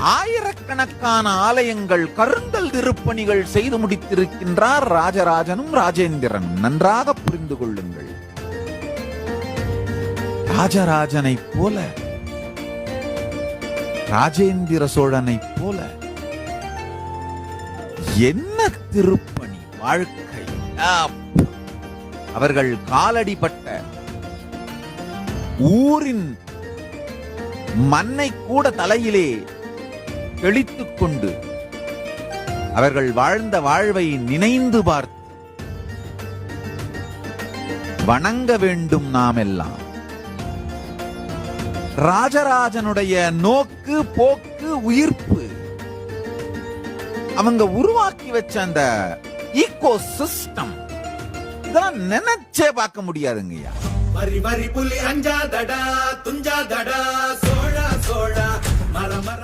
ஆயிரக்கணக்கான ஆலயங்கள், கருங்கல் திருப்பணிகள் செய்து முடித்திருக்கின்றார் ராஜராஜனும் ராஜேந்திரனும். நன்றாக புரிந்து கொள்ளுங்கள். ராஜராஜனை போல, ராஜேந்திர சோழனை போல என்ன திருப்பணி வாழ்க்கை! அவர்கள் காலடிப்பட்ட ஊரின் மண்ணை கூட தலையிலே தெளித்துக் கொண்டு அவர்கள் வாழ்ந்த வாழ்வை நினைந்து பார்த்து வணங்க வேண்டும் நாம் எல்லாம். ராஜராஜனுடைய நோக்கு, போக்கு, உயிர்ப்பு, அவங்க உருவாக்கி வச்ச அந்த ஈகோ சிஸ்டம், இதெல்லாம் நினைச்சே பார்க்க முடியாதுங்கய்யா. வரி வரி புலி அஞ்சாதடா துஞ்சாதடா சோழா சோழா மர மர